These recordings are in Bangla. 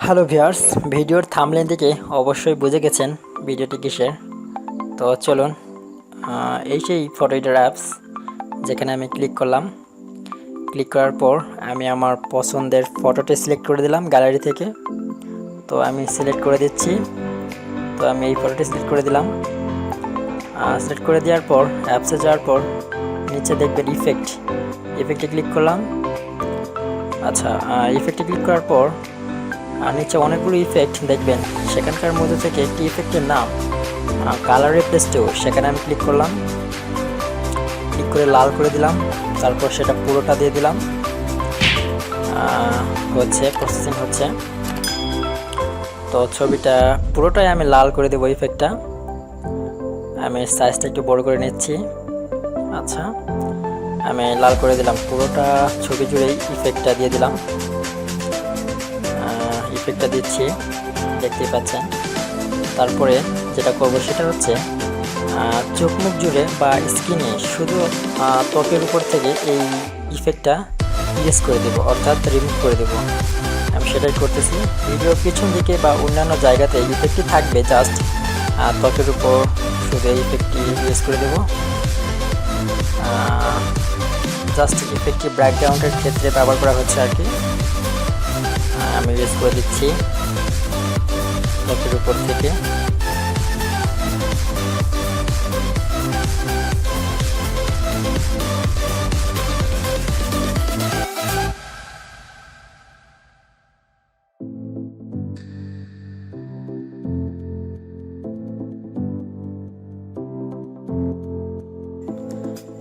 হ্যালো ভিউয়ার্স, ভিডিওর থাম্বনেল দেখে অবশ্যই বুঝে গেছেন ভিডিওটি কিসের। তো চলুন, এই সেই ফটো এডিটর অ্যাপস যেখানে আমি ক্লিক করলাম। ক্লিক করার পর আমি আমার পছন্দের ফটোটি সিলেক্ট করে দিলাম গ্যালারি থেকে। তো আমি সিলেক্ট করে দিচ্ছি। তো আমি এই ফটোটি সিলেক্ট করে দিলাম। সিলেক্ট করে দেওয়ার পর অ্যাপসে যাওয়ার পর নিচে দেখবেন ইফেক্টে ক্লিক করলাম। আচ্ছা, ইফেক্টে ক্লিক করার পর আর নিচে অনেকগুলো ইফেক্ট দেখবেন, সেখানকার মধ্যে থেকে একটি ইফেক্টের নাম কালার রিপ্লেস টু, সেখানে আমি ক্লিক করলাম। ক্লিক করে লাল করে দিলাম, তারপর সেটা পুরোটা দিয়ে দিলাম। প্রসেসিং হচ্ছে। তো ছবিটা পুরোটাই আমি লাল করে দেবো। ইফেক্টটা আমি সাইজটা একটু বড় করে নিচ্ছি। আচ্ছা, আমি লাল করে দিলাম, পুরোটা ছবি জুড়েই ইফেক্টটা দিয়ে দিলাম। ইফেক্টটা দিচ্ছি, দেখতেই পাচ্ছেন। তারপরে যেটা করব সেটা হচ্ছে চোখ মুখ জুড়ে বা স্কিনে শুধু ত্বকের উপর থেকে এই ইফেক্টটা ইরেজ করে দেব, অর্থাৎ রিমুভ করে দেব। আমি সেটাই করতেছি। ভিডিওর পিছন দিকে বা অন্যান্য জায়গাতে ইফেক্টটি থাকবে, জাস্ট ত্বকের উপর শুধু এই ইফেক্টটি ইরেজ করে দেব। জাস্ট ইফেক্টটি ব্যাকগ্রাউন্ডের ক্ষেত্রে ব্যবহার করা হচ্ছে আর কি। আমি ইরেজ করে দিচ্ছি ত্বকের উপর থেকে।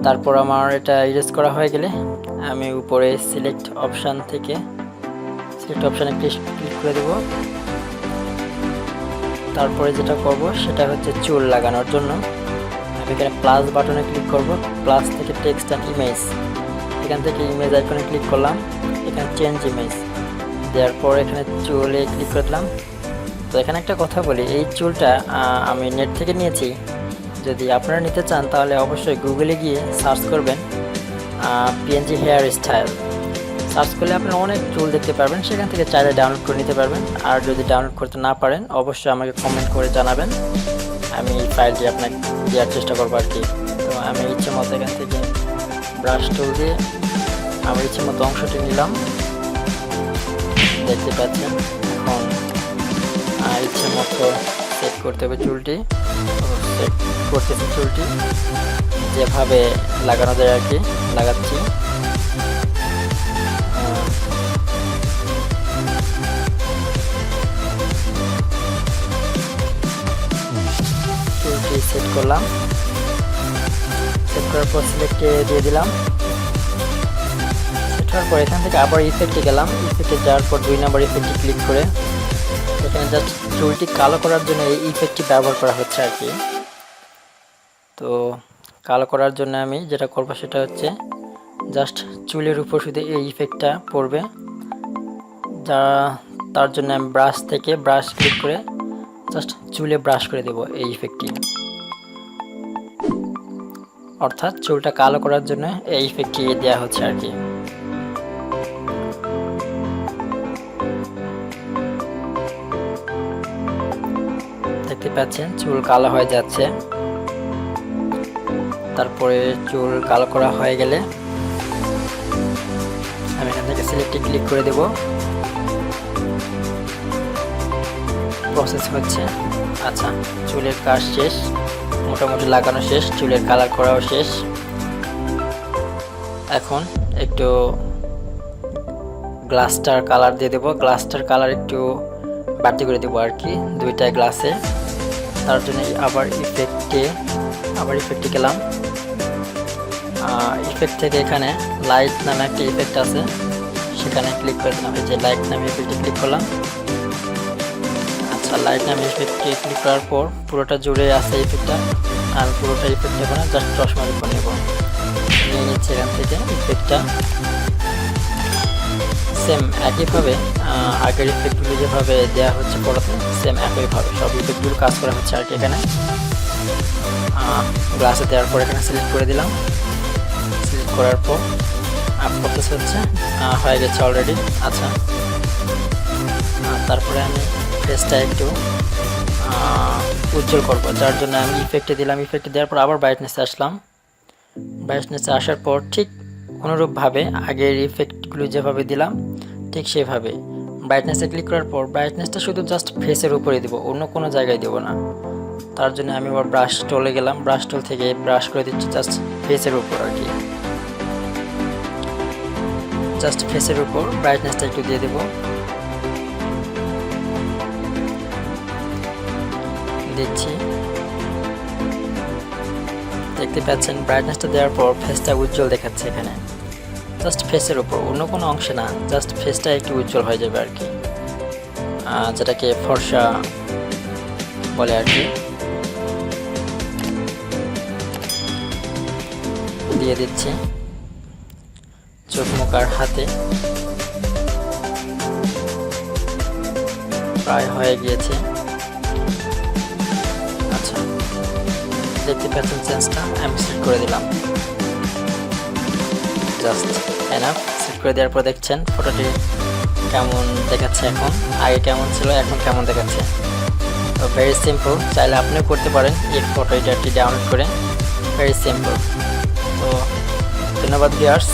তারপর আমার এটা ইরেজ করা হয়ে গেলে আমি উপরে সিলেক্ট অপশানে ক্লিক করে দেব। তারপরে যেটা করব সেটা হচ্ছে চুল লাগানোর জন্য আমি এখানে প্লাস বাটনে ক্লিক করব। প্লাস থেকে টেক্সট অ্যান্ড ইমেজ, এখান থেকে ইমেজ আইকনে ক্লিক করলাম। এখানে চেঞ্জ ইমেজ দেওয়ার পর এখানে চুলে ক্লিক করলাম। তো এখানে একটা কথা বলি, এই চুলটা আমি নেট থেকে নিয়েছি। যদি আপনারা নিতে চান তাহলে অবশ্যই গুগলে গিয়ে সার্চ করবেন পিএনজি হেয়ার স্টাইল। সার্চ করলে আপনারা অনেক চুল দেখতে পারবেন, সেখান থেকে চাইলে ডাউনলোড করে নিতে পারবেন। আর যদি ডাউনলোড করতে না পারেন অবশ্যই আমাকে কমেন্ট করে জানাবেন, আমি এই ফাইলটি আপনাকে দেওয়ার চেষ্টা করবো আর কি। তো আমি ইচ্ছে মতো এখান থেকে ব্রাশ টুল দিয়ে আমার ইচ্ছে মতো অংশটি নিলাম, দেখতে পাচ্ছেন। এখন ইচ্ছে মতো সেট করতে হবে চুলটি। সেট করতেছি চুলটি যেভাবে লাগানো যায় আর কি, লাগাচ্ছি। চুলটি সেট করলাম, সেট করার পর সিলেক্টে দিয়ে দিলাম। সেট হওয়ার পর এখান থেকে আবার ইফেক্টে গেলাম। ইফেক্টে যাওয়ার পর 2 নম্বর ইফেক্টে ক্লিক করে এখানে জাস্ট চুলটি কালো করার জন্য এই ইফেক্টটি ব্যবহার করা হচ্ছে আর কি। তো কালো করার জন্য আমি যেটা করব সেটা হচ্ছে জাস্ট চুলের উপর শুধু এই ইফেক্টটা পড়বে। তার জন্য আমি ব্রাশ থেকে ব্রাশ ক্লিক করে জাস্ট চুলে ব্রাশ করে দেব এই ইফেক্টটি, অর্থাৎ চুলটা কালো করার জন্য এই ইফেক্টটি দেওয়া হচ্ছে আর কি। দেখতে পাচ্ছেন চুল কালো হয়ে যাচ্ছে। তারপরে চুল কালো করা হয়ে গেলে আমি এখান থেকে সিলেক্টে ক্লিক করে দেব। প্রসেস হচ্ছে। আচ্ছা, চুলের কাজ শেষ, মোটামুটি লাগানো শেষ, চুলের কালার করাও শেষ। এখন একটু গ্লাসটার কালার দিয়ে দেবো। গ্লাসটার কালার একটু বাড়তি করে দেবো আর কি, 2টা গ্লাসে। তার জন্য আবার ইফেক্টে গেলাম। ইফেক্ট থেকে এখানে লাইট নামে একটা ইফেক্ট আছে, সেখানে ক্লিক করে দিলাম। এই যে লাইট নামে ইফেক্টে ক্লিক করলাম। আচ্ছা, লাইট নামে ইফেক্টে ক্লিক করার পর পুরোটা জুড়ে আছে ইফেক্টটা। আমি পুরোটা ইফেক্ট নেব না, জাস্ট চশমার উপর নেব। নিয়ে নিচ্ছি এখান থেকে ইফেক্টটা। সেম একইভাবে আগের ইফেক্টগুলো যেভাবে দেওয়া হচ্ছে পড়াতে, সেম একইভাবে সব ইফেক্টগুলো কাজ করা হচ্ছে আর কি। এখানে গ্লাসে দেওয়ার পর এখানে সিলেক্ট করে দিলাম। সিলেক্ট করার পর প্রসেস হচ্ছে, হয়ে গেছে অলরেডি। আচ্ছা, তারপর তারপরে আমি ফেসটা একটু উজ্জ্বল করব, যার জন্য আমি ইফেক্টে দিলাম। ইফেক্টে দেওয়ার পর আবার ব্রাইটনেসে আসলাম। ব্রাইটনেসে আসার পর ঠিক অনুরূপভাবে আগের ইফেক্টগুলো যেভাবে দিলাম ঠিক সেভাবে ব্রাইটনেসে ক্লিক করার পর ব্রাইটনেসটা শুধু জাস্ট ফেসের উপরে দেবো, অন্য কোনো জায়গায় দেবো না। তার জন্য আমি আবার ব্রাশ টলে গেলাম, ব্রাশ টল থেকে ব্রাশ করে দিচ্ছি জাস্ট ফেসের উপর আর কি। জাস্ট ফেসের উপর ব্রাইটনেসটা একটু দিয়ে দেবো, দিচ্ছি। দেখতে পাচ্ছেন ব্রাইটনেসটা দেওয়ার পর ফেসটা উজ্জ্বল দেখাচ্ছে এখানে, জাস্ট ফেসের উপর, অন্য কোনো অংশে না, জাস্ট ফেসটা একটু উজ্জ্বল হয়ে যাবে আর কি, যেটাকে ফর্সা বলে আর কি। দিয়ে দিচ্ছি চোখ মুখ আর হাতে, প্রায় হয়ে গিয়েছে। আচ্ছা, দেখতে পাচ্ছেন চেঞ্জটা আমি সেট করে দিলাম, জাস্ট এনাফ। সেট করে দেওয়ার পর দেখছেন ফটোটি কেমন দেখাচ্ছে, এখন আগে কেমন ছিল এখন কেমন দেখাচ্ছে। তো ভেরি সিম্পল, চাইলে আপনিও করতে পারেন এই ফটো এডিটরটি ডাউনলোড করে, ভেরি সিম্পল। তো ধন্যবাদ ভিউয়ার্স।